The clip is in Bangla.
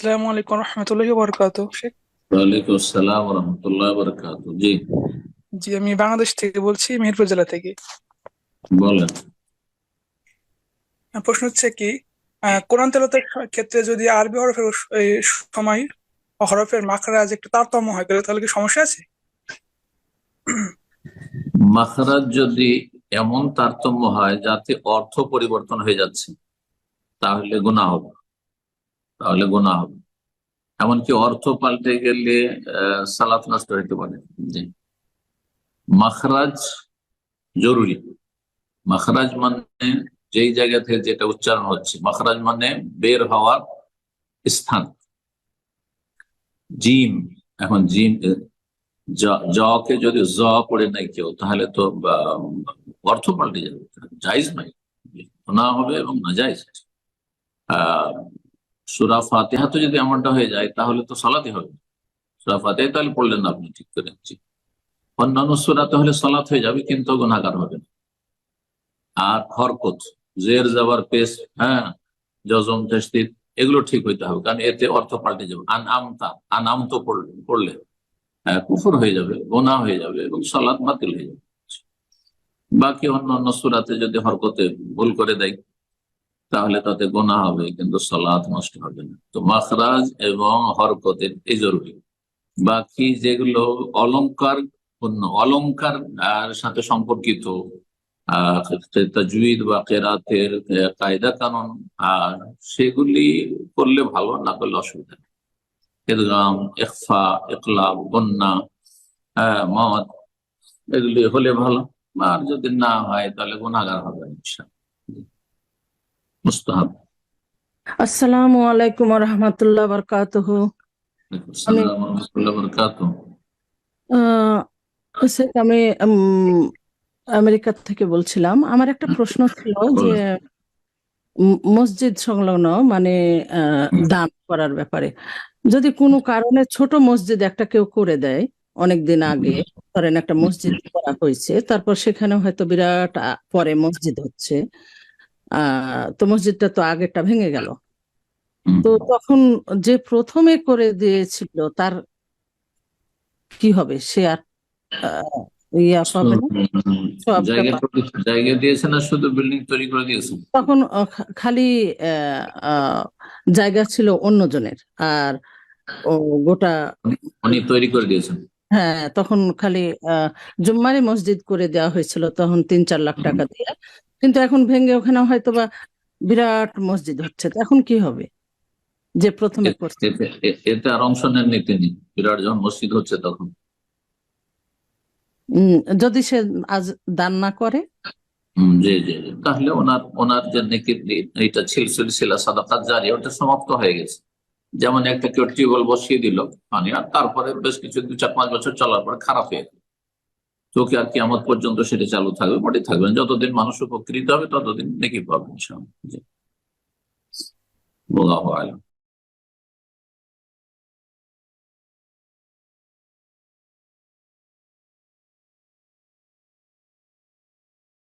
আসসালামু আলাইকুম রহমতুল্লাহি বারাকাতুহু শেখ। ওয়ালাইকুম আসসালাম রহমতুল্লাহ বরকাত। জি, জি, আমি বাংলাদেশ থেকে বলছি, মেহেরপুর জেলা থেকে। বলেন। প্রশ্ন হচ্ছে কি, কোরআন তেলাওয়াতের ক্ষেত্রে যদি আরবি হরফের এই সময় ও হরফের মাখরাজ একটু তারতম্য হয় তাহলে কি সমস্যা আছে? মাখরাজ যদি এমন তারতম্য হয় যাতে অর্থ পরিবর্তন হয়ে যাচ্ছে, তাহলে গুনাহ হবে। তাহলে গুনাহ হবে। এমনকি অর্থ পাল্টে গেলে সালাত নষ্ট হতে পারে। জি, মাখরাজ জরুরি। মাখরাজ মানে যেই জায়গা থেকে যেটা উচ্চারণ হচ্ছে, মাখরাজ মানে বের হওয়ার স্থান। জিম, এখন জিম জকে যদি জ পড়ে নাই কেউ, তাহলে তো অর্থ পাল্টে যাবে, জায়েজ নাই, গুনাহ হবে এবং নাজায়েজ। আহ সূরা ফাতিহা তো যদি এমনটা হয়ে যায় তাহলে তো সালাতে হবে। সূরা ফাতিহা তাহলে পড়লেন না আপনি, ঠিক করে। জি। অন্যান্য সূরা তাহলে সালাত হয়ে যাবে, কিন্তু গুনাহগার হবে না। আর হরকত, জের জাবার পেশ, হ্যাঁ, জজম তাসদীদ, এগুলো ঠিক হইতে হবে, কারণ এতে অর্থ পাল্টে যাবে। আনামতো পড়লে কুফর হয়ে যাবে, গুনাহ হয়ে যাবে এবং সালাত বাতিল হয়ে যাবে। বাকি অন্যান্য সূরাতে যদি হরকতে ভুল করে দেয় তাহলে তাতে গোনা হবে, কিন্তু সালাত নষ্ট হবে না। তো মাখরাজ এবং হরকতের এই জরুরি। বাকি যেগুলো অলংকার পূর্ণ, অলংকার সাথে সম্পর্কিত, তাজউইদ বা কেরাতের কায়দা কানুন, আর সেগুলি করলে ভালো, না করলে অসুবিধা নেই। ইদগাম, ইখফা, ইকলাব, গন্না, মদ, এগুলি হলে ভালো। আর যদি না হয় তাহলে গুনাহগার হবে ইনশাআল্লাহ। মুস্তাহাব। আসসালামু আলাইকুম রহমতুল্লাহ বরকাতুহু। আমি আসসালাম ওয়া রাহমাতুল্লাহি ওয়া বারাকাতুহু। আহ, শেখ, আমি আমেরিকা থেকে বলছিলাম। আমার একটা প্রশ্ন ছিল যে বলেন। মসজিদ সংলগ্ন মানে দান করার ব্যাপারে, যদি কোনো কারণে ছোট মসজিদ একটা কেউ করে দেয়, অনেক দিন আগে ধরেন একটা মসজিদ করা হয়েছে, তারপর সেখানে হয়তো বিরাট পরে মসজিদ হচ্ছে, তো মসজিদটা তো আগেরটা ভেঙে গেল, হুম। তো তখন যে প্রথমে করে দিয়েছিল তার কি হবে? সে আর আহ, ইয়া পাবে না, সবটা জায়গা পাবে। জায়গা দিয়েছে না, শুধু বিল্ডিং তৈরি করে দিয়েছে? তখন খালি আহ, আহ, জায়গা ছিল অন্যজনের, আর ও গোটা, উনি তৈরি করে দিয়েছেন। হ্যাঁ, তখন খালি আহ জুম্মারে মসজিদ করে দেওয়া হয়েছিল তখন 3-4 লাখ হুম। টাকা দিয়ে, কিন্তু এখন ভেঙে ওখানে হয়তো বা বিরাট মসজিদ হচ্ছে, তো এখন কি হবে যে প্রথমে করছে? এতে আর অংশ নেননি তিনি, বিরাট যখন মসজিদ হচ্ছে তখন। যদি সে আজ দান না করে। জি জি জি, তাহলে ওনার ওনার যে নেকির এইটা ছিল, সিলসিলা সাদাকাত জারি, ওটা সমাপ্ত হয়ে গেছে। যেমন একটা কেউ টিউবওয়েল বসিয়ে দিল পানি, আর তারপরে বেশ কিছু 2-4-5 বছর চলার পরে খারাপ হয়ে গেল, তো কি আর কিয়ামত পর্যন্ত সেটা চালু থাকবে? মোটেই থাকবে না। যতদিন মানুষ উপকৃত হবে ততদিন নেকি পাবে ইনশাআল্লাহ। জি, আল্লাহু আ'লাম।